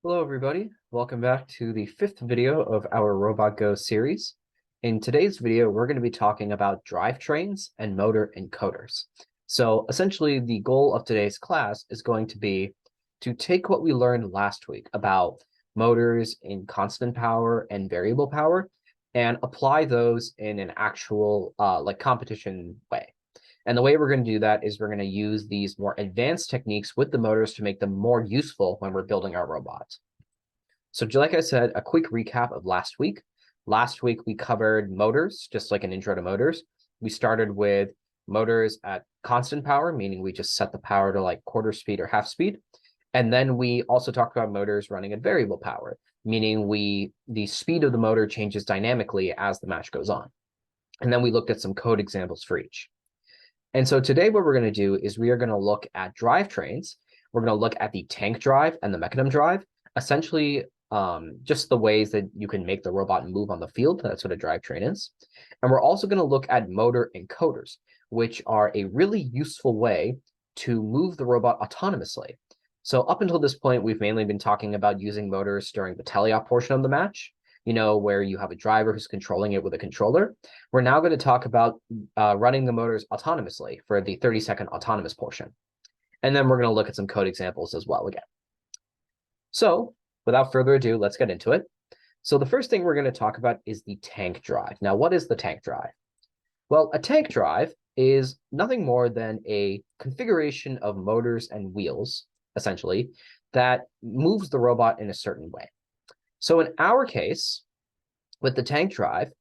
Hello, everybody. Welcome back to the fifth video of our RobotGo series. In today's video, we're going to be talking about drivetrains and motor encoders. So essentially, the goal of today's class is going to be to take what we learned last week about motors in constant power and variable power and apply those in an actual competition way. And the way we're going to do that is we're going to use these more advanced techniques with the motors to make them more useful when we're building our robots. So like I said, a quick recap of last week. Last week, we covered motors, just like an intro to motors. We started with motors at constant power, meaning we just set the power to like quarter speed or half speed. And then we also talked about motors running at variable power, meaning the speed of the motor changes dynamically as the match goes on. And then we looked at some code examples for each. And so today what we're going to do is we are going to look at drivetrains. We're going to look at the tank drive and the mechanism drive, essentially just the ways that you can make the robot move on the field. That's what a drivetrain is. And we're also going to look at motor encoders, which are a really useful way to move the robot autonomously. So up until this point, we've mainly been talking about using motors during the teleop portion of the match, where you have a driver who's controlling it with a controller. We're now going to talk about running the motors autonomously for the 30-second autonomous portion. And then we're going to look at some code examples as well again. So without further ado, let's get into it. So the first thing we're going to talk about is the tank drive. Now, what is the tank drive? Well, a tank drive is nothing more than a configuration of motors and wheels, essentially, that moves the robot in a certain way. So in our case, with the tank drive,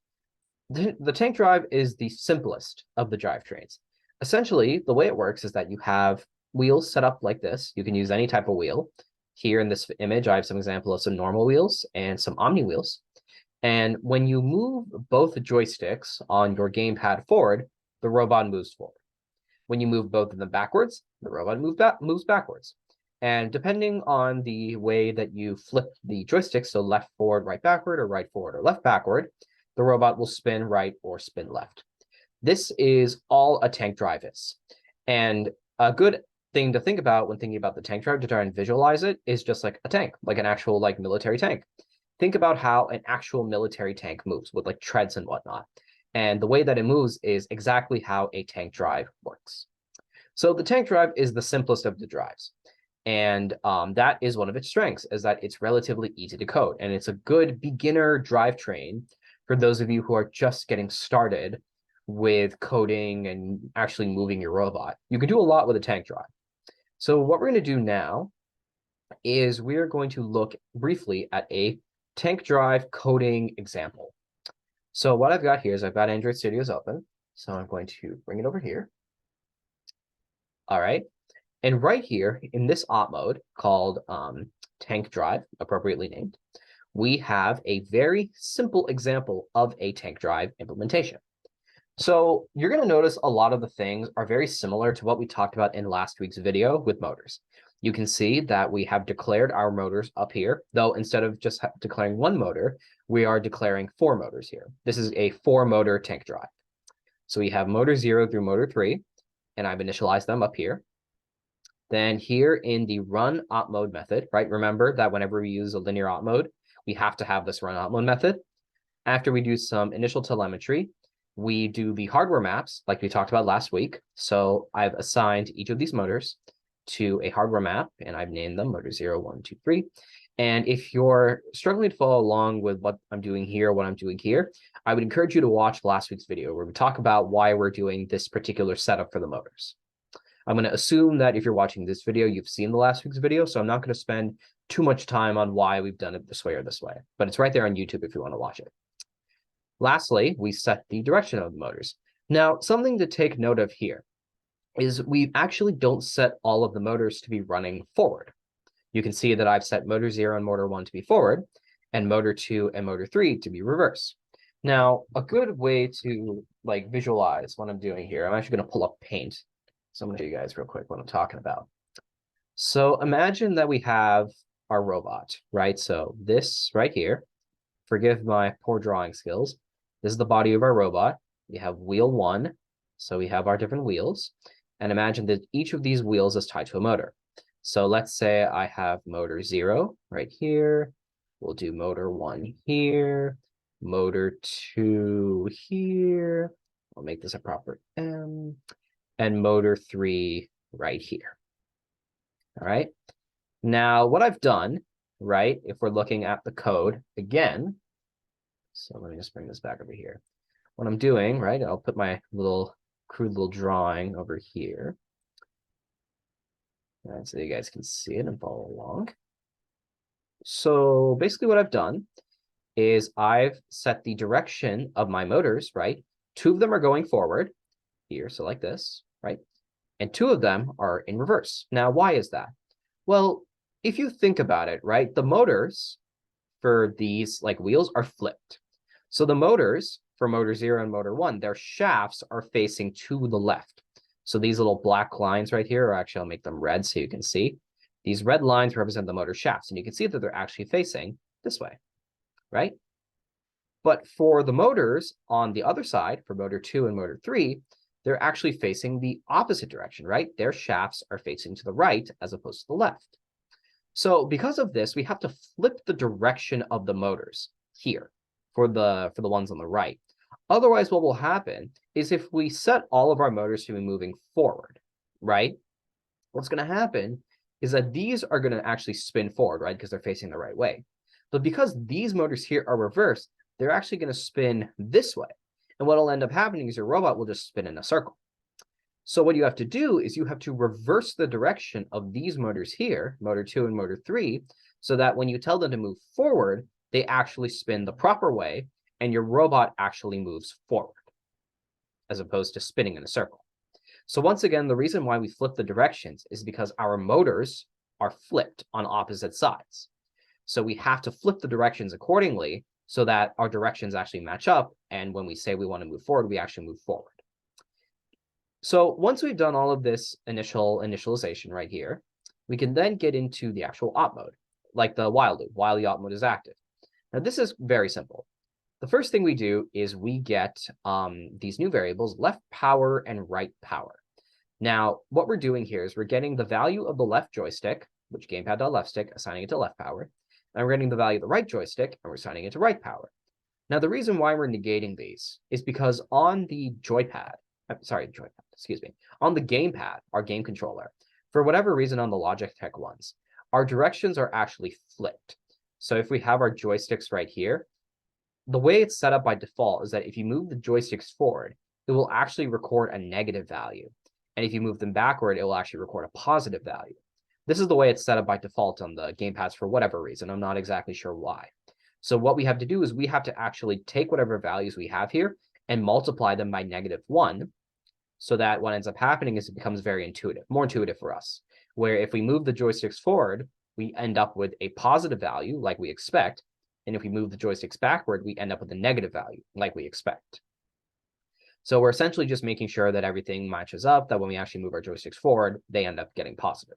the tank drive is the simplest of the drivetrains. Essentially, the way it works is that you have wheels set up like this. You can use any type of wheel. Here in this image, I have some example of some normal wheels and some omni wheels. And when you move both joysticks on your gamepad forward, the robot moves forward. When you move both of them backwards, the robot moves backwards. And depending on the way that you flip the joysticks, so left forward, right backward, or right forward or left backward, the robot will spin right or spin left. This is all a tank drive is. And a good thing to think about when thinking about the tank drive to try and visualize it is just like a tank, like an actual like military tank. Think about how an actual military tank moves with like treads and whatnot. And the way that it moves is exactly how a tank drive works. So the tank drive is the simplest of the drives. And that is one of its strengths, is that it's relatively easy to code. And it's a good beginner drivetrain for those of you who are just getting started with coding and actually moving your robot. You can do a lot with a tank drive. So what we're going to do now is we're going to look briefly at a tank drive coding example. So what I've got here is I've got Android Studios open. So I'm going to bring it over here. All right. And right here in this op mode called tank drive, appropriately named, we have a very simple example of a tank drive implementation. So you're going to notice a lot of the things are very similar to what we talked about in last week's video with motors. You can see that we have declared our motors up here, though instead of just declaring one motor, we are declaring 4 motors here. This is a 4-motor tank drive. So we have motor 0 through motor 3, and I've initialized them up here. Then here in the run op mode method, right? Remember that whenever we use a linear op mode, we have to have this run op mode method. After we do some initial telemetry, we do the hardware maps like we talked about last week. So I've assigned each of these motors to a hardware map, and I've named them motor 0, 1, 2, 3. And if you're struggling to follow along with what I'm doing here, what I'm doing here, I would encourage you to watch last week's video where we talk about why we're doing this particular setup for the motors. I'm going to assume that if you're watching this video, you've seen the last week's video, so I'm not going to spend too much time on why we've done it this way or this way, but it's right there on YouTube if you want to watch it. Lastly, we set the direction of the motors. Now, something to take note of here is we actually don't set all of the motors to be running forward. You can see that I've set motor 0 and motor 1 to be forward, and motor 2 and motor 3 to be reverse. Now, a good way to like visualize what I'm doing here, I'm actually going to pull up Paint. So I'm going to show you guys real quick what I'm talking about. So imagine that we have our robot, right? So this right here, forgive my poor drawing skills. This is the body of our robot. We have wheel 1. So we have our different wheels. And imagine that each of these wheels is tied to a motor. So let's say I have motor 0 right here. We'll do motor 1 here, motor 2 here. I'll make this a proper M, and motor 3 right here. All right. Now, what I've done, right, if we're looking at the code again, so let me just bring this back over here. What I'm doing, right, I'll put my little crude little drawing over here. All right, so you guys can see it and follow along. So basically what I've done is I've set the direction of my motors, right? 2 of them are going forward here, so like this, right? And 2 of them are in reverse. Now, why is that? Well, if you think about it, right, the motors for these like wheels are flipped. So the motors for motor 0 and motor 1, their shafts are facing to the left. So these little black lines right here, or actually I'll make them red so you can see. These red lines represent the motor shafts, and you can see that they're actually facing this way, right? But for the motors on the other side, for motor 2 and motor 3, they're actually facing the opposite direction, right? Their shafts are facing to the right as opposed to the left. So because of this, we have to flip the direction of the motors here for the ones on the right. Otherwise, what will happen is if we set all of our motors to be moving forward, right? What's going to happen is that these are going to actually spin forward, right? Because they're facing the right way. But because these motors here are reversed, they're actually going to spin this way. And what will end up happening is your robot will just spin in a circle. So what you have to do is you have to reverse the direction of these motors here, motor 2 and motor 3, so that when you tell them to move forward, they actually spin the proper way and your robot actually moves forward as opposed to spinning in a circle. So once again, the reason why we flip the directions is because our motors are flipped on opposite sides. So we have to flip the directions accordingly so that our directions actually match up. And when we say we want to move forward, we actually move forward. So once we've done all of this initialization right here, we can then get into the actual op mode, like the while loop, while the op mode is active. Now, this is very simple. The first thing we do is we get these new variables, left power and right power. Now, what we're doing here is we're getting the value of the left joystick, which gamepad.left stick, assigning it to left power. And we're getting the value of the right joystick, and we're assigning it to right power. Now, the reason why we're negating these is because on the on the gamepad, our game controller, for whatever reason on the Logitech ones, our directions are actually flipped. So if we have our joysticks right here, the way it's set up by default is that if you move the joysticks forward, it will actually record a negative value. And if you move them backward, it will actually record a positive value. This is the way it's set up by default on the gamepads for whatever reason. I'm not exactly sure why. So what we have to do is we have to actually take whatever values we have here and multiply them by -1, so that what ends up happening is it becomes very intuitive, more intuitive for us, where if we move the joysticks forward, we end up with a positive value like we expect. And if we move the joysticks backward, we end up with a negative value like we expect. So we're essentially just making sure that everything matches up, that when we actually move our joysticks forward, they end up getting positive.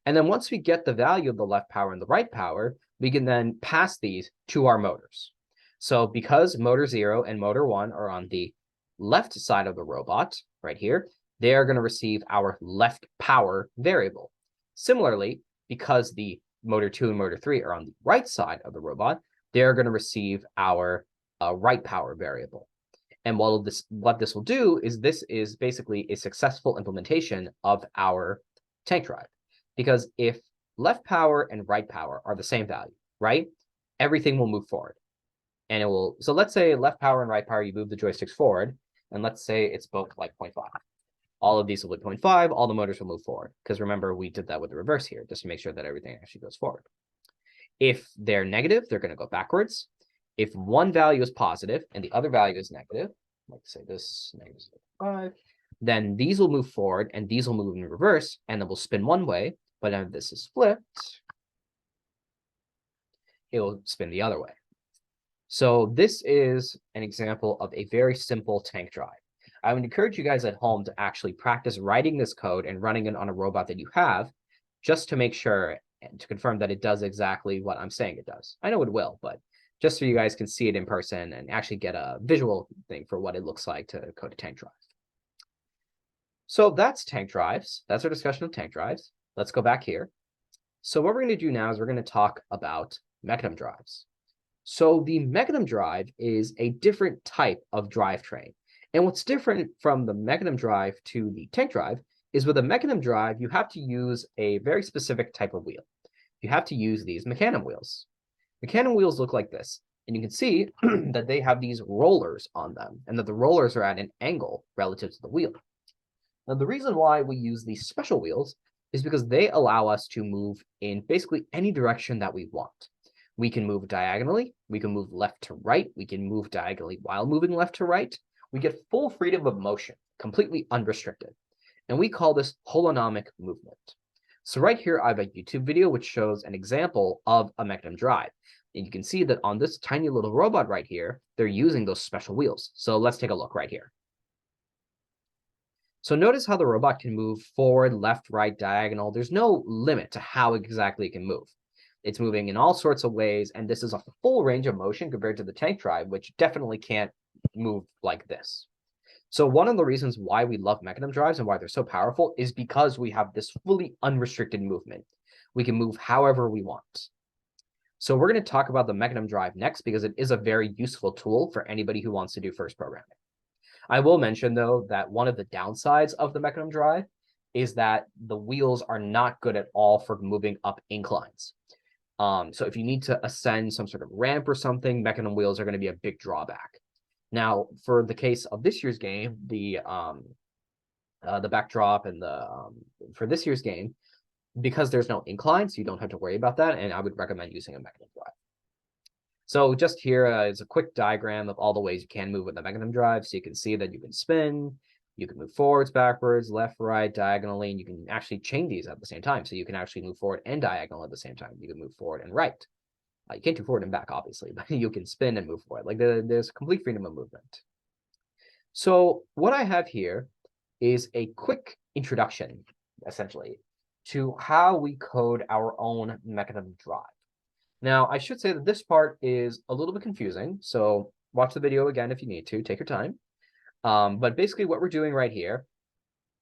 And then once we get the value of the left power and the right power, we can then pass these to our motors. So because motor 0 and motor 1 are on the left side of the robot right here, they are going to receive our left power variable. Similarly, because the motor 2 and motor 3 are on the right side of the robot, they're going to receive our right power variable. And what this will do is this is basically a successful implementation of our tank drive. Because if left power and right power are the same value, right, everything will move forward. And it will, so let's say left power and right power, you move the joysticks forward, and let's say it's both like 0.5. All of these will be 0.5, all the motors will move forward. Because remember, we did that with the reverse here, just to make sure that everything actually goes forward. If they're negative, they're going to go backwards. If one value is positive and the other value is negative, like say this, -5, then these will move forward and these will move in reverse, and then we'll spin one way, but if this is flipped, it will spin the other way. So this is an example of a very simple tank drive. I would encourage you guys at home to actually practice writing this code and running it on a robot that you have, just to make sure and to confirm that it does exactly what I'm saying it does. I know it will, but just so you guys can see it in person and actually get a visual thing for what it looks like to code a tank drive. So that's tank drives. That's our discussion of tank drives. let's go back here. So what we're going to do now is we're going to talk about mechanism drives. So the mechanism drive is a different type of drivetrain. And what's different from the mechanism drive to the tank drive is with a mechanism drive, you have to use a very specific type of wheel. You have to use these mechanism wheels. Mechanism wheels look like this. And you can see that they have these rollers on them and that the rollers are at an angle relative to the wheel. Now, the reason why we use these special wheels is because they allow us to move in basically any direction that we want. We can move diagonally, we can move left to right, we can move diagonally while moving left to right. We get full freedom of motion, completely unrestricted. And we call this holonomic movement. So right here, I have a YouTube video which shows an example of a mechanism drive. And you can see that on this tiny little robot right here, they're using those special wheels. So let's take a look right here. So notice how the robot can move forward, left, right, diagonal. There's no limit to how exactly it can move. It's moving in all sorts of ways, and this is a full range of motion compared to the tank drive, which definitely can't move like this. So one of the reasons why we love mechanism drives and why they're so powerful is because we have this fully unrestricted movement. We can move however we want. So we're going to talk about the mechanism drive next because it is a very useful tool for anybody who wants to do first programming. I will mention, though, that one of the downsides of the mechanism drive is that the wheels are not good at all for moving up inclines. So if you need to ascend some sort of ramp or something, mechanism wheels are going to be a big drawback. Now, for the case of this year's game, the backdrop and for this year's game, because there's no incline, so you don't have to worry about that, and I would recommend using a mechanism drive. So just here is a quick diagram of all the ways you can move with the mechanism drive. So you can see that you can spin, you can move forwards, backwards, left, right, diagonally, and you can actually chain these at the same time. So you can actually move forward and diagonal at the same time. You can move forward and right. You can't do forward and back, obviously, but you can spin and move forward. Like there's complete freedom of movement. So what I have here is a quick introduction, essentially, to how we code our own mechanism drive. Now, I should say that this part is a little bit confusing, so watch the video again if you need to, take your time. But basically what we're doing right here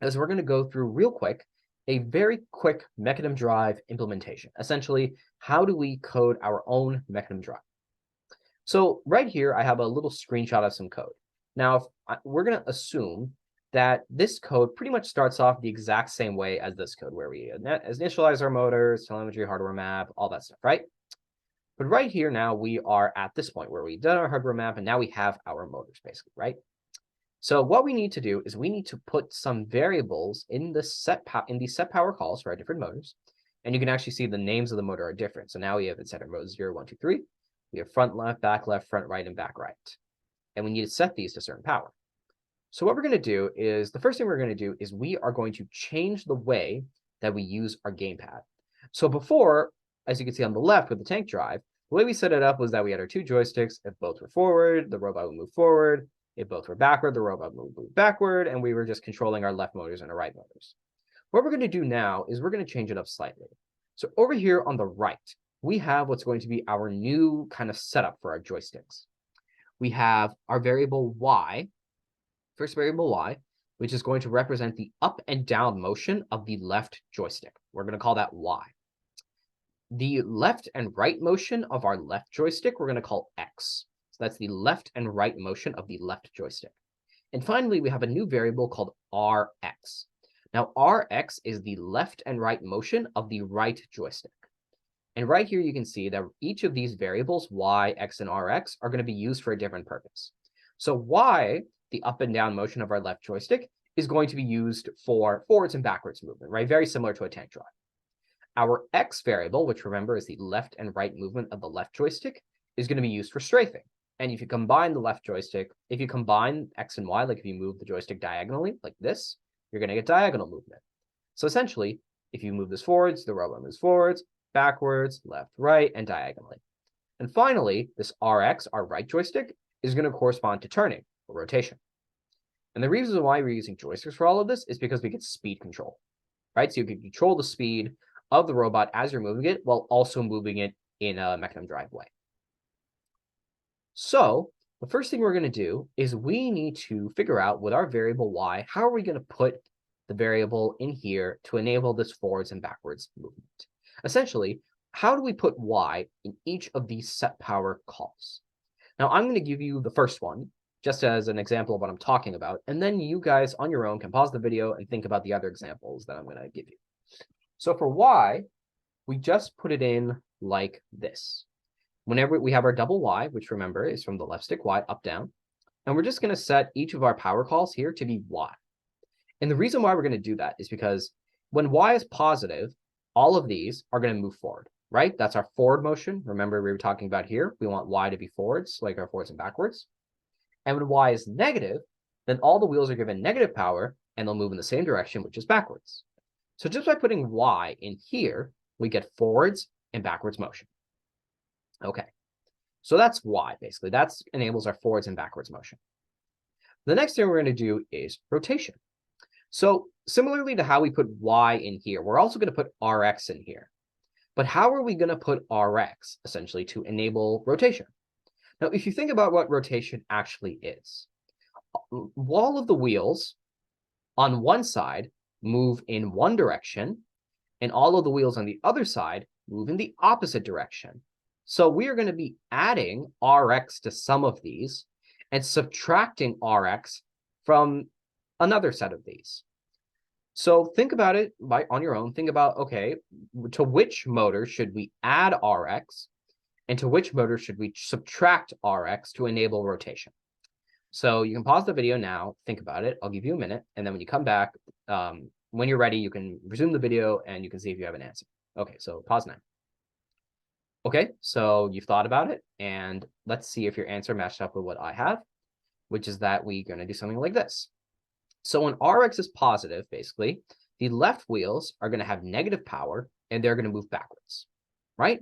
is we're going to go through real quick a very quick mechanism drive implementation. Essentially, how do we code our own mechanism drive? So right here, I have a little screenshot of some code. Now, we're going to assume that this code pretty much starts off the exact same way as this code, where we initialize our motors, telemetry, hardware map, all that stuff, right? But right here now, we are at this point where we've done our hardware map, and now we have our motors, basically, right? So what we need to do is we need to put some variables in the set power calls for our different motors, and you can actually see the names of the motor are different. So now we have instead of mode 0, 1, 2, 3, we have front left, front right, and back right, and we need to set these to certain power. So what we're going to do is the first thing we're going to do is we are going to change the way that we use our gamepad. So before, as you can see on the left with the tank drive, the way we set it up was that we had our two joysticks. If both were forward, the robot would move forward. If both were backward, the robot would move backward, and we were just controlling our left motors and our right motors. What we're going to do now is we're going to change it up slightly. So over here on the right, we have what's going to be our new kind of setup for our joysticks. We have our variable y, first variable y, which is going to represent the up and down motion of the left joystick. We're going to call that y. The left and right motion of our left joystick, we're going to call x. So that's the left and right motion of the left joystick. And finally, we have a new variable called rx. Now, rx is the left and right motion of the right joystick. And right here, you can see that each of these variables, y, x, and rx, are going to be used for a different purpose. So y, the up and down motion of our left joystick, is going to be used for forwards and backwards movement, right? Very similar to a tank drive. Our x variable, which remember is the left and right movement of the left joystick, is going to be used for strafing. And if you combine the left joystick, if you combine x and y, like if you move the joystick diagonally, like this, you're going to get diagonal movement. So essentially, if you move this forwards, the robot moves forwards, backwards, left, right, and diagonally. And finally, this rx, our right joystick, is going to correspond to turning, or rotation. And the reason why we're using joysticks for all of this is because we get speed control, right? So you can control the speed of the robot as you're moving it while also moving it in a mechanism drive way. So the first thing we're going to do is we need to figure out with our variable y, how are we going to put the variable in here to enable this forwards and backwards movement. Essentially, how do we put y in each of these set power calls? Now, I'm going to give you the first one, just as an example of what I'm talking about, and then you guys on your own can pause the video and think about the other examples that I'm going to give you. So for y, we just put it in like this. Whenever we have our double y, which remember is from the left stick y up, down, and we're just going to set each of our power calls here to be y. And the reason why we're going to do that is because when y is positive, all of these are going to move forward, right? That's our forward motion. Remember, we were talking about here, we want y to be forwards, like our forwards and backwards. And when y is negative, then all the wheels are given negative power, and they'll move in the same direction, which is backwards. So just by putting y in here, we get forwards and backwards motion. Okay, so that's y, basically. That enables our forwards and backwards motion. The next thing we're going to do is rotation. So similarly to how we put y in here, we're also going to put rx in here. But how are we going to put rx, essentially, to enable rotation? Now, if you think about what rotation actually is, all of the wheels on one side move in one direction, and all of the wheels on the other side move in the opposite direction. So we are going to be adding rx to some of these and subtracting rx from another set of these. So think about it on your own. Think about, okay, to which motor should we add rx, and to which motor should we subtract rx to enable rotation? So you can pause the video now, think about it. I'll give you a minute, and then when you come back, when you're ready, you can resume the video and you can see if you have an answer. Okay, so pause now. Okay, so you've thought about it, and let's see if your answer matched up with what I have, which is that we're going to do something like this. So when Rx is positive, basically, the left wheels are going to have negative power, and they're going to move backwards, right?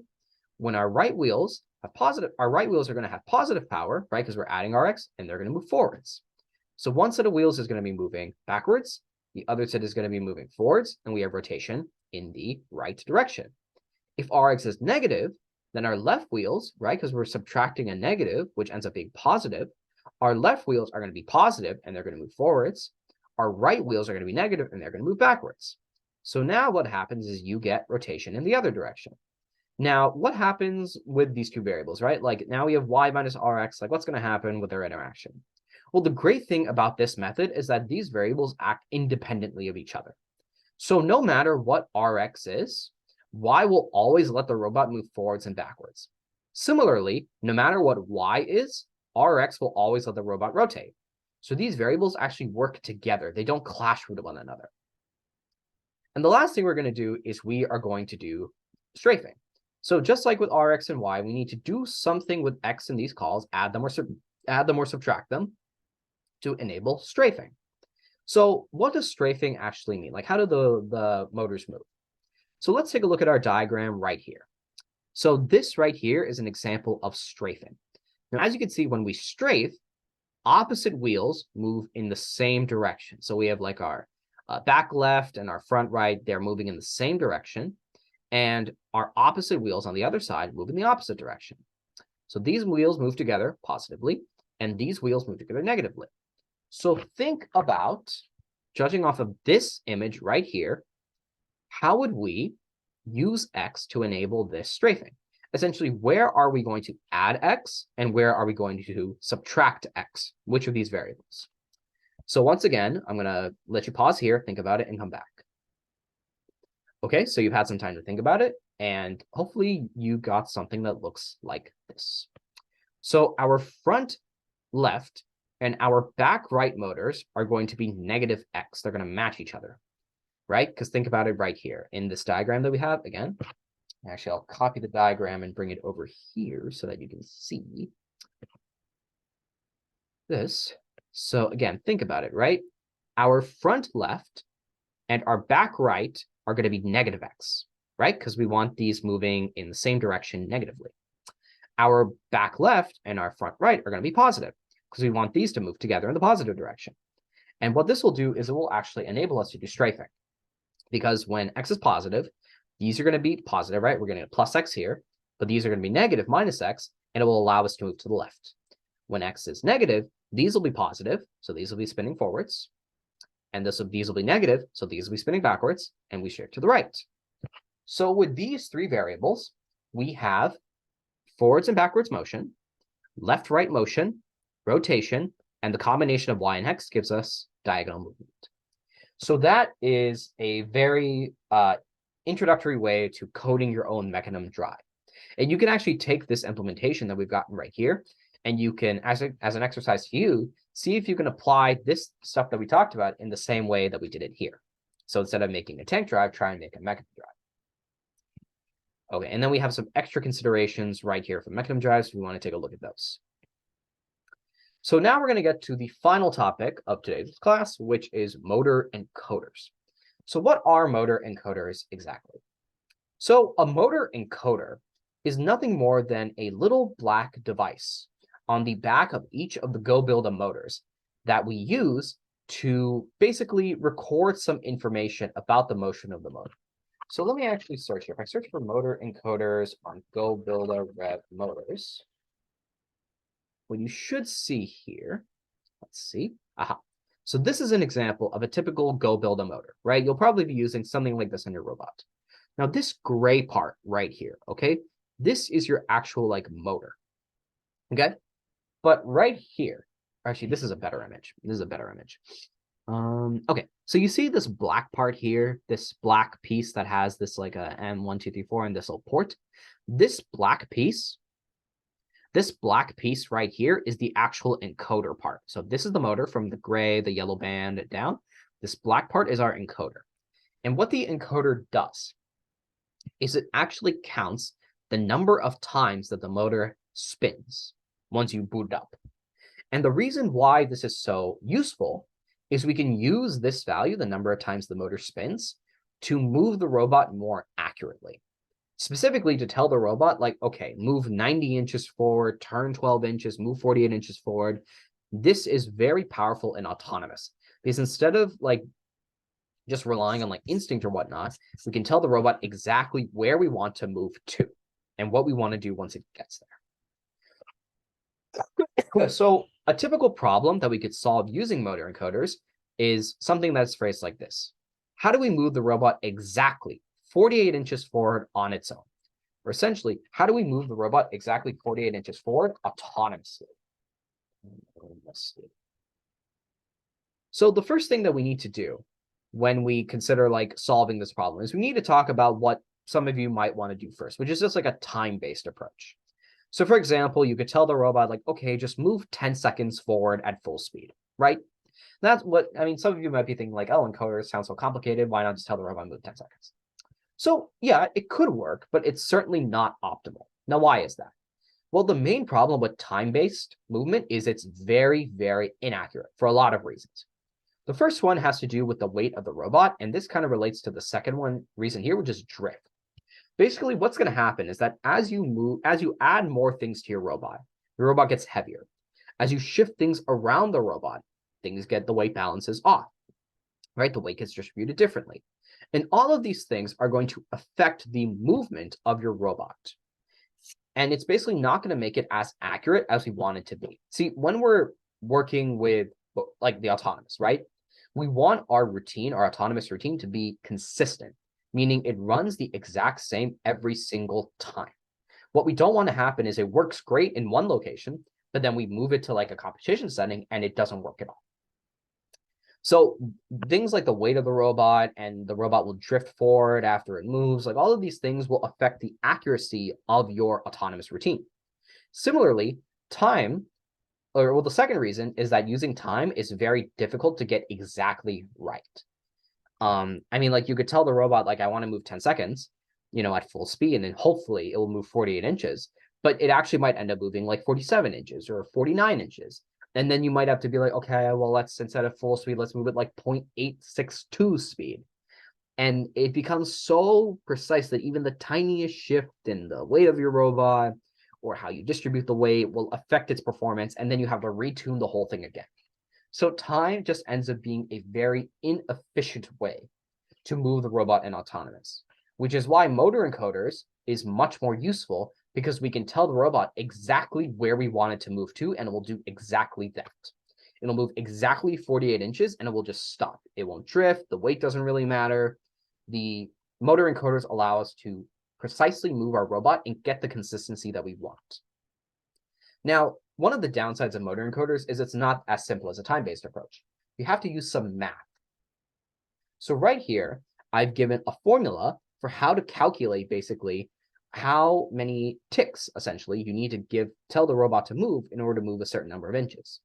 When our right wheels have positive, our right wheels are going to have positive power, right? Because we're adding Rx, and they're going to move forwards. So one set of wheels is going to be moving backwards, the other set is going to be moving forwards, and we have rotation in the right direction. If Rx is negative, then our left wheels, right, because we're subtracting a negative, which ends up being positive, our left wheels are going to be positive, and they're going to move forwards. Our right wheels are going to be negative, and they're going to move backwards. So now what happens is you get rotation in the other direction. Now, what happens with these two variables, right? Like now we have y minus rx, like what's going to happen with their interaction? Well, the great thing about this method is that these variables act independently of each other. So no matter what rx is, y will always let the robot move forwards and backwards. Similarly, no matter what y is, rx will always let the robot rotate. So these variables actually work together. They don't clash with one another. And the last thing we're going to do is we are going to do strafing. So just like with rx and y, we need to do something with x in these calls, add them or subtract them to enable strafing. So what does strafing actually mean? Like how do the motors move? So let's take a look at our diagram right here. So this right here is an example of strafing. Now, as you can see, when we strafe, opposite wheels move in the same direction. So we have like our back left and our front right, they're moving in the same direction. And our opposite wheels on the other side move in the opposite direction. So these wheels move together positively, and these wheels move together negatively. So think about, judging off of this image right here, how would we use x to enable this strafing? Essentially, where are we going to add x and where are we going to subtract x? Which of these variables? So once again, I'm going to let you pause here, think about it, and come back. Okay, so you've had some time to think about it, and hopefully you got something that looks like this. So our front left and our back right motors are going to be negative x. They're going to match each other, right? Because think about it right here in this diagram that we have. Again, actually, I'll copy the diagram and bring it over here so that you can see this. So again, think about it, right? Our front left and our back right are going to be negative x, right? Because we want these moving in the same direction negatively. Our back left and our front right are going to be positive because we want these to move together in the positive direction. And what this will do is it will actually enable us to do strafing, because when x is positive, these are going to be positive, right? We're getting a plus x here, but these are going to be negative minus x, and it will allow us to move to the left. When x is negative, these will be positive, so these will be spinning forwards. and these will be negative, so these will be spinning backwards, and we shift to the right. So with these three variables, we have forwards and backwards motion, left-right motion, rotation, and the combination of y and x gives us diagonal movement. So that is a very introductory way to coding your own mechanism drive. And you can actually take this implementation that we've gotten right here, and you can, as an exercise to you, see if you can apply this stuff that we talked about in the same way that we did it here. So instead of making a tank drive, try and make a mechanism drive. Okay, and then we have some extra considerations right here for mechanism drives. We want to take a look at those. So now we're going to get to the final topic of today's class, which is motor encoders. So what are motor encoders exactly? So a motor encoder is nothing more than a little black device on the back of each of the Go Build a motors that we use to basically record some information about the motion of the motor. So let me actually search here. If I search for motor encoders on Go Build a Rev motors, what you should see here, let's see. Aha. So this is an example of a typical Go Build a motor, right? You'll probably be using something like this on your robot. Now this gray part right here, okay? This is your actual like motor, okay? But right here, actually, this is a better image. This is a better image. Okay, so you see this black part here, this black piece that has this like a M1234 and this little port. This black piece right here is the actual encoder part. So this is the motor from the gray, the yellow band down. This black part is our encoder. And what the encoder does is it actually counts the number of times that the motor spins once you boot up. And the reason why this is so useful is we can use this value, the number of times the motor spins, to move the robot more accurately. Specifically to tell the robot, like, okay, move 90 inches forward, turn 12 inches, move 48 inches forward. This is very powerful and autonomous because instead of like just relying on like instinct or whatnot, we can tell the robot exactly where we want to move to and what we want to do once it gets there. So a typical problem that we could solve using motor encoders is something that's phrased like this. How do we move the robot exactly 48 inches forward on its own? Or essentially, how do we move the robot exactly 48 inches forward autonomously? So the first thing that we need to do when we consider like solving this problem is we need to talk about what some of you might want to do first, which is just like a time-based approach. So for example, you could tell the robot like, okay, just move 10 seconds forward at full speed, right? That's what, I mean, some of you might be thinking like, oh, encoders sound so complicated. Why not just tell the robot to move 10 seconds? So yeah, it could work, but it's certainly not optimal. Now, why is that? Well, the main problem with time-based movement is it's very, very inaccurate for a lot of reasons. The first one has to do with the weight of the robot, and this kind of relates to the second reason here, which is drift. Basically, what's going to happen is that as you add more things to your robot, the robot gets heavier. As you shift things around the robot, the weight balances off, right? The weight gets distributed differently. And all of these things are going to affect the movement of your robot. And it's basically not going to make it as accurate as we want it to be. See, when we're working with like the autonomous, right? We want our routine, our autonomous routine, to be consistent, meaning it runs the exact same every single time. What we don't want to happen is it works great in one location, but then we move it to like a competition setting and it doesn't work at all. So things like the weight of the robot and the robot will drift forward after it moves, like all of these things will affect the accuracy of your autonomous routine. Similarly, the second reason is that using time is very difficult to get exactly right. I mean, like you could tell the robot, like, I want to move 10 seconds, at full speed, and then hopefully it will move 48 inches, but it actually might end up moving like 47 inches or 49 inches. And then you might have to be like, okay, well, instead of full speed, let's move it like 0.862 speed. And it becomes so precise that even the tiniest shift in the weight of your robot or how you distribute the weight will affect its performance. And then you have to retune the whole thing again. So time just ends up being a very inefficient way to move the robot in autonomous, which is why motor encoders is much more useful because we can tell the robot exactly where we want it to move to, and it will do exactly that. It'll move exactly 48 inches and it will just stop. It won't drift. The weight doesn't really matter. The motor encoders allow us to precisely move our robot and get the consistency that we want. Now, one of the downsides of motor encoders is it's not as simple as a time-based approach. You have to use some math. So right here, I've given a formula for how to calculate basically how many ticks, essentially, you need to tell the robot to move in order to move a certain number of inches.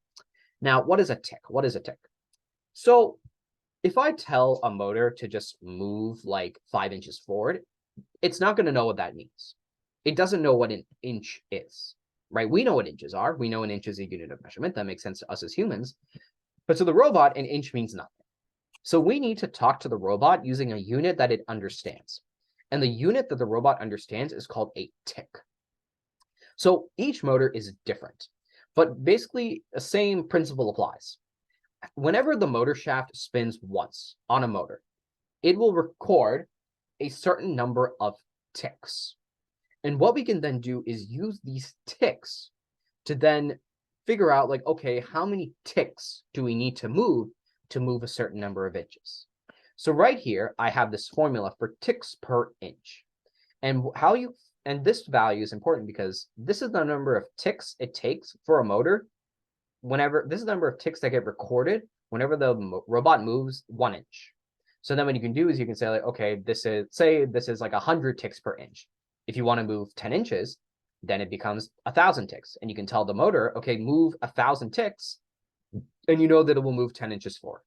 Now, what is a tick? What is a tick? So if I tell a motor to just move like 5 inches forward, it's not going to know what that means. It doesn't know what an inch is, right? We know what inches are. We know an inch is a unit of measurement. That makes sense to us as humans. But to the robot, an inch means nothing. So we need to talk to the robot using a unit that it understands. And the unit that the robot understands is called a tick. So each motor is different, but basically the same principle applies. Whenever the motor shaft spins once on a motor, it will record a certain number of ticks. And what we can then do is use these ticks to then figure out, like, okay, how many ticks do we need to move a certain number of inches? So right here, I have this formula for ticks per inch. And this value is important because this is the number of ticks it takes for a motor this is the number of ticks that get recorded whenever the robot moves 1 inch. So then what you can do is you can say, like, okay, this is like 100 ticks per inch. If you want to move 10 inches, then it becomes 1,000 ticks. And you can tell the motor, okay, move 1,000 ticks, and you know that it will move 10 inches forward.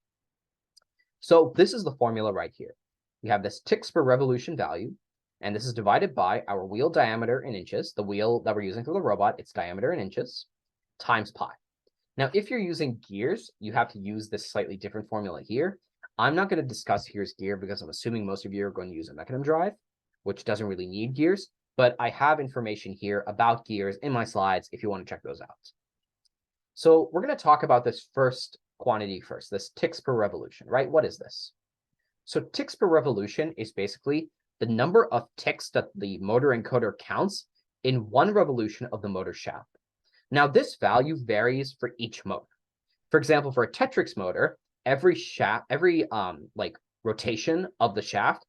So this is the formula right here. We have this ticks per revolution value, and this is divided by our wheel diameter in inches, the wheel that we're using for the robot, its diameter in inches, times pi. Now, if you're using gears, you have to use this slightly different formula here. I'm not going to discuss here's gear because I'm assuming most of you are going to use a mechanism drive, which doesn't really need gears, but I have information here about gears in my slides if you want to check those out. So we're going to talk about this first quantity first, this ticks per revolution, right? What is this? So ticks per revolution is basically the number of ticks that the motor encoder counts in one revolution of the motor shaft. Now, this value varies for each motor. For example, for a Tetrix motor, every rotation of the shaft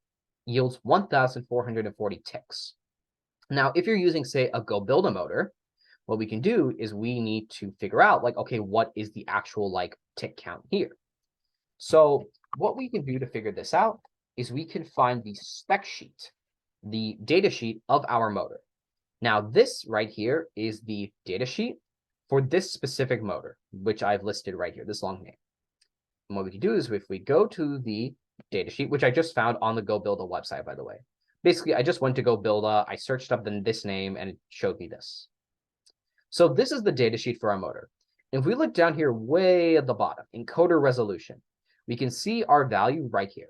yields 1,440 ticks. Now, if you're using, say, a Go Build a motor, what we can do is we need to figure out, like, okay, what is the actual tick count here? So what we can do to figure this out is we can find the spec sheet, the data sheet of our motor. Now, this right here is the data sheet for this specific motor, which I've listed right here, this long name. And what we can do is if we go to the data sheet, which I just found on the Go Build a website, by the way. Basically, I just went to Go Build a, I searched up this name, and it showed me this. So this is the data sheet for our motor. If we look down here way at the bottom, encoder resolution, we can see our value right here.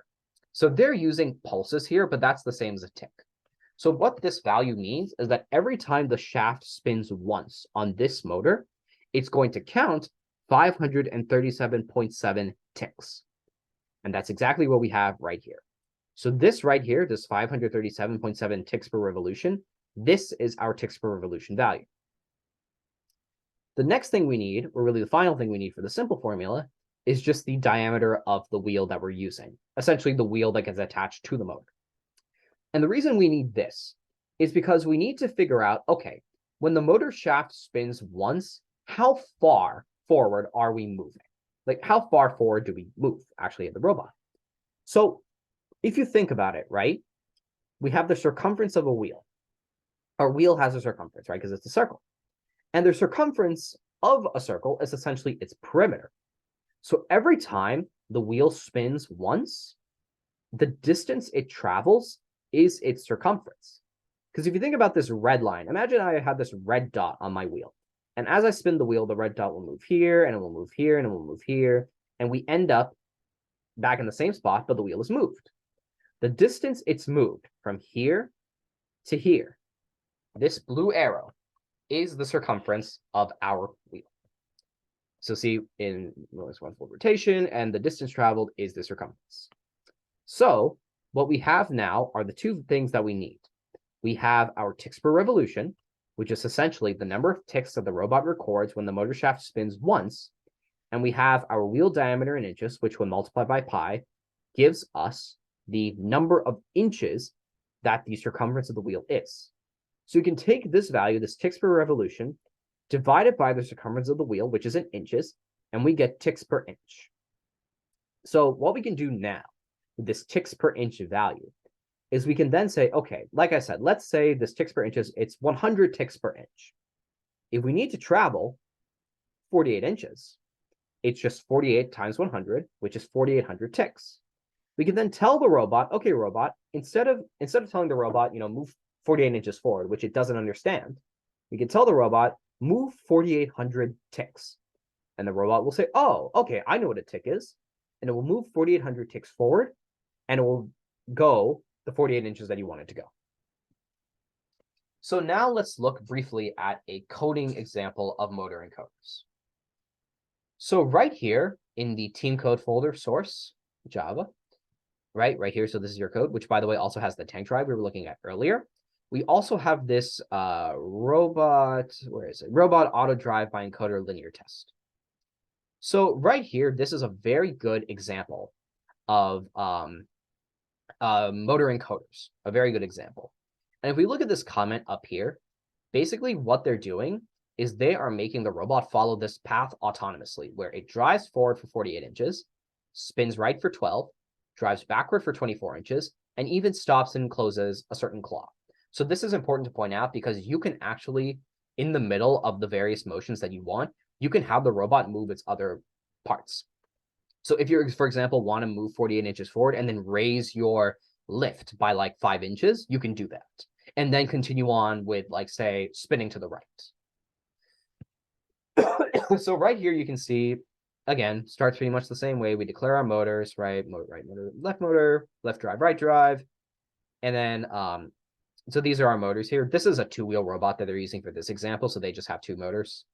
So they're using pulses here, but that's the same as a tick. So what this value means is that every time the shaft spins once on this motor, it's going to count 537.7 ticks. And that's exactly what we have right here. So this right here, this 537.7 ticks per revolution, this is our ticks per revolution value. The next thing we need, or really the final thing we need for the simple formula, is just the diameter of the wheel that we're using, essentially the wheel that gets attached to the motor. And the reason we need this is because we need to figure out, okay, when the motor shaft spins once, how far forward are we moving? Like, how far forward do we move, actually, in the robot? So if you think about it, right, we have the circumference of a wheel. Our wheel has a circumference, right, because it's a circle. And the circumference of a circle is essentially its perimeter. So every time the wheel spins once, the distance it travels is its circumference. Because if you think about this red line, imagine I had this red dot on my wheel. And as I spin the wheel, the red dot will move here, and it will move here, and it will move here. And we end up back in the same spot, but the wheel is moved. The distance it's moved from here to here, this blue arrow, is the circumference of our wheel. So see, in most one full rotation, and the distance traveled is the circumference. So what we have now are the two things that we need. We have our ticks per revolution, which is essentially the number of ticks that the robot records when the motor shaft spins once. and we have our wheel diameter in inches, which when multiplied by pi, gives us the number of inches that the circumference of the wheel is. So you can take this value, this ticks per revolution, divide it by the circumference of the wheel, which is in inches, and we get ticks per inch. So what we can do now with this ticks per inch value is we can then say, okay, like I said, let's say this ticks per inch it's 100 ticks per inch. If we need to travel 48 inches, it's just 48 times 100, which is 4,800 ticks. We can then tell the robot, okay, robot, instead of telling the robot, move 48 inches forward, which it doesn't understand, we can tell the robot, move 4,800 ticks. And the robot will say, oh, okay, I know what a tick is. And it will move 4,800 ticks forward, and it will go the 48 inches that you want it to go. So now let's look briefly at a coding example of motor encoders. So right here in the team code folder, source, Java, right here. So this is your code, which by the way also has the tank drive we were looking at earlier. We also have this robot auto drive by encoder linear test. So right here, this is a very good example of motor encoders, a very good example. And if we look at this comment up here, basically what they're doing is they are making the robot follow this path autonomously, where it drives forward for 48 inches, spins right for 12, drives backward for 24 inches, and even stops and closes a certain claw. So this is important to point out because you can actually, in the middle of the various motions that you want, you can have the robot move its other parts. So if you're, for example, want to move 48 inches forward and then raise your lift by like 5 inches, you can do that. And then continue on with, like, say, spinning to the right. So right here, you can see, again, starts pretty much the same way. We declare our motors, right? Right motor, left drive, right drive. And then, so these are our motors here. This is a 2-wheel robot that they're using for this example. So they just have 2 motors.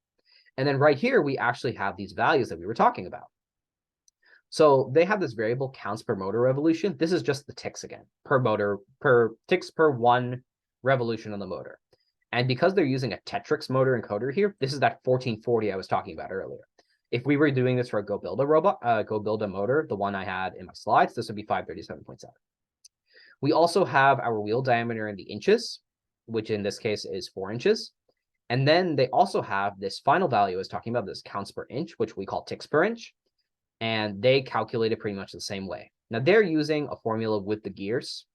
And then right here, we actually have these values that we were talking about. So they have this variable counts per motor revolution. This is just the ticks again, per ticks per 1 revolution on the motor. And because they're using a Tetrix motor encoder here, this is that 1440 I was talking about earlier. If we were doing this for a Go Build a motor, the one I had in my slides, this would be 537.7. We also have our wheel diameter in the inches, which in this case is 4 inches. And then they also have this final value I was talking about, this counts per inch, which we call ticks per inch. And they calculate it pretty much the same way. Now they're using a formula with the gears,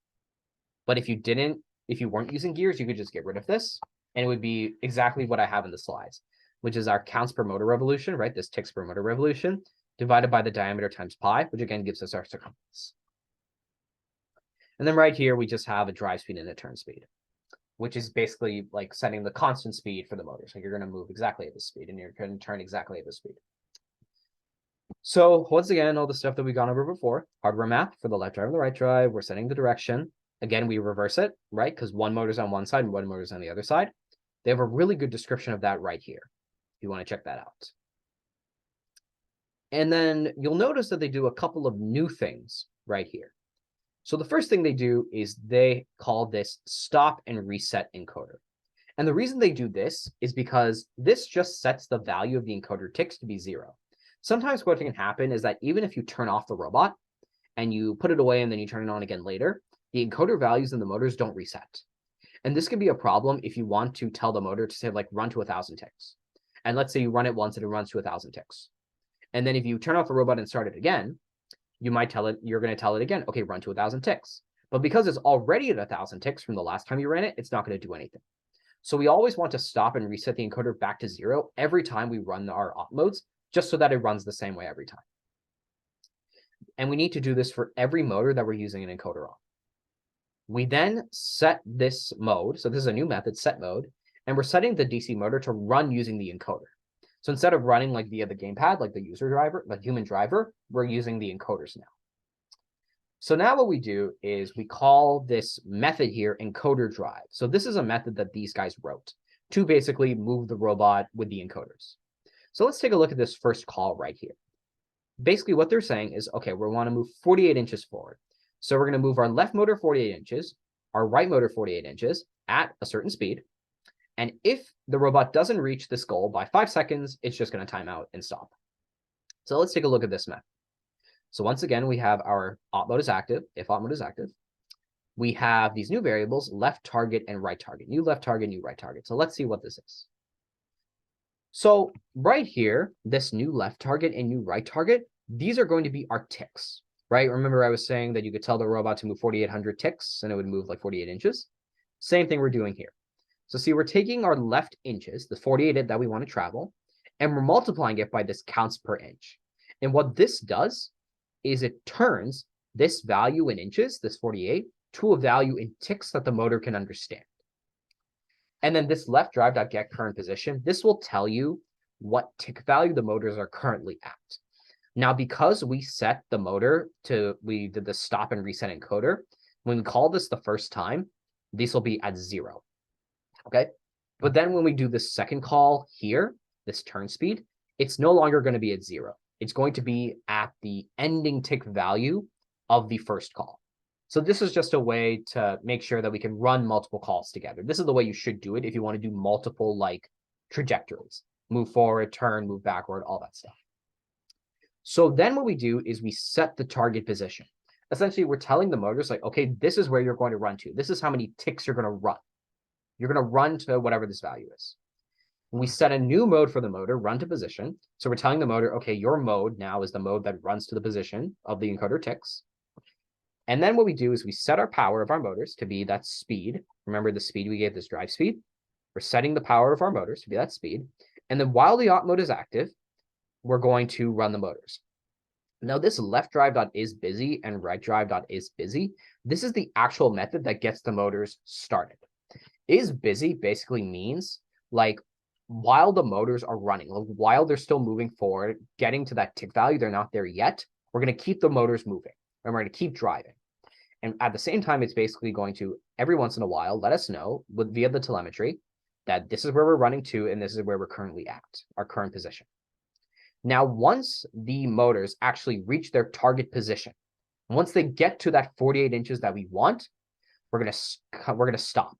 but if you weren't using gears, you could just get rid of this, and it would be exactly what I have in the slides, which is our counts per motor revolution, right? This ticks per motor revolution, divided by the diameter times pi, which again gives us our circumference. And then right here, we just have a drive speed and a turn speed, which is basically like setting the constant speed for the motor. So you're going to move exactly at this speed, and you're going to turn exactly at this speed. So once again, all the stuff that we've gone over before, hardware map for the left drive and the right drive, we're setting the direction. Again, we reverse it, right? Because one motor's on one side and one motor's on the other side. They have a really good description of that right here, if you want to check that out. And then you'll notice that they do a couple of new things right here. So the first thing they do is they call this stop and reset encoder. And the reason they do this is because this just sets the value of the encoder ticks to be 0. Sometimes what can happen is that even if you turn off the robot and you put it away and then you turn it on again later, the encoder values in the motors don't reset. And this can be a problem if you want to tell the motor to say, like, run to 1,000 ticks. And let's say you run it once and it runs to 1,000 ticks. And then if you turn off the robot and start it again, you might tell it, you're going to tell it again, okay, run to 1,000 ticks. But because it's already at 1,000 ticks from the last time you ran it, it's not going to do anything. So we always want to stop and reset the encoder back to 0 every time we run our op modes, just so that it runs the same way every time. And we need to do this for every motor that we're using an encoder on. We then set this mode. So this is a new method, set mode, and we're setting the DC motor to run using the encoder. So instead of running like via the gamepad, like the user driver, like human driver, we're using the encoders now. So now what we do is we call this method here encoder drive. So this is a method that these guys wrote to basically move the robot with the encoders. So let's take a look at this first call right here. Basically what they're saying is, okay, we want to move 48 inches forward. So we're going to move our left motor 48 inches, our right motor 48 inches at a certain speed. And if the robot doesn't reach this goal by 5 seconds, it's just going to time out and stop. So let's take a look at this map. So once again, we have our op mode is active, if op mode is active. We have these new variables, left target and right target, new left target, new right target. So let's see what this is. So right here, this new left target and new right target, these are going to be our ticks, right? Remember I was saying that you could tell the robot to move 4,800 ticks and it would move like 48 inches. Same thing we're doing here. So see, we're taking our left inches, the 48 that we want to travel, and we're multiplying it by this counts per inch. And what this does is it turns this value in inches, this 48, to a value in ticks that the motor can understand. And then this left drive.get current position, this will tell you what tick value the motors are currently at. Now, because we set the motor to, we did the stop and reset encoder, when we call this the first time, these will be at 0. Okay. But then when we do the second call here, this turn speed, it's no longer going to be at 0. It's going to be at the ending tick value of the first call. So this is just a way to make sure that we can run multiple calls together. This is the way you should do it if you want to do multiple like trajectories, move forward, turn, move backward, all that stuff. So then what we do is we set the target position. Essentially, we're telling the motors like, okay, this is where you're going to run to. This is how many ticks you're going to run. You're going to run to whatever this value is. We set a new mode for the motor, run to position. So we're telling the motor, okay, your mode now is the mode that runs to the position of the encoder ticks. And then what we do is we set our power of our motors to be that speed. Remember the speed we gave this drive speed? We're setting the power of our motors to be that speed. And then while the op mode is active, we're going to run the motors. Now this left drive.isBusy and right drive.isBusy, this is the actual method that gets the motors started. IsBusy basically means like while the motors are running, like while they're still moving forward, getting to that tick value, they're not there yet, we're going to keep the motors moving and we're going to keep driving. And at the same time, it's basically going to, every once in a while, let us know via the telemetry that this is where we're running to and this is where we're currently at, our current position. Now, once the motors actually reach their target position, once they get to that 48 inches that we want, we're going to stop.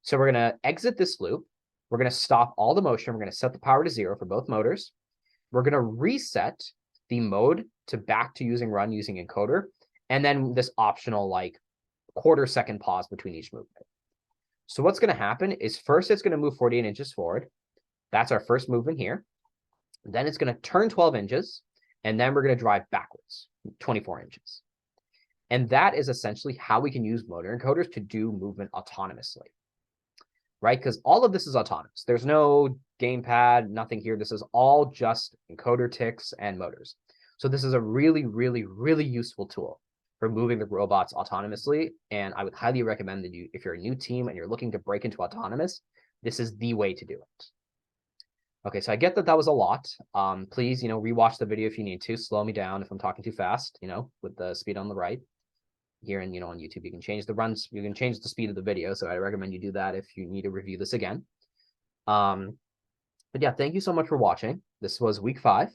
So we're going to exit this loop. We're going to stop all the motion. We're going to set the power to 0 for both motors. We're going to reset the mode to back to using run using encoder. And then this optional like quarter-second pause between each movement. So what's going to happen is first it's going to move 48 inches forward. That's our first movement here. Then it's going to turn 12 inches. And then we're going to drive backwards 24 inches. And that is essentially how we can use motor encoders to do movement autonomously. Right? Because all of this is autonomous. There's no gamepad, nothing here. This is all just encoder ticks and motors. So this is a really, really, really useful tool for moving the robots autonomously. And I would highly recommend that you, if you're a new team and you're looking to break into autonomous, this is the way to do it. Okay, so I get that that was a lot. Please, rewatch the video if you need to. Slow me down if I'm talking too fast, with the speed on the right. Here and on YouTube, you can change the runs, you can change the speed of the video. So I recommend you do that if you need to review this again. But yeah, thank you so much for watching. This was week 5.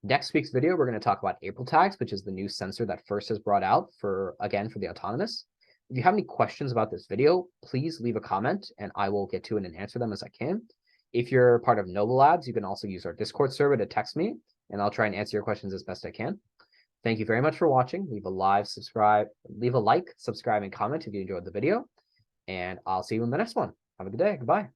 Next week's video, we're going to talk about April tags, which is the new sensor that FIRST has brought out for the autonomous. If you have any questions about this video, please leave a comment and I will get to it and answer them as I can. If you're part of Noble Labs, you can also use our Discord server to text me and I'll try and answer your questions as best I can. Thank you very much for watching. Leave a like, subscribe, and comment if you enjoyed the video, and I'll see you in the next one. Have a good day. Goodbye.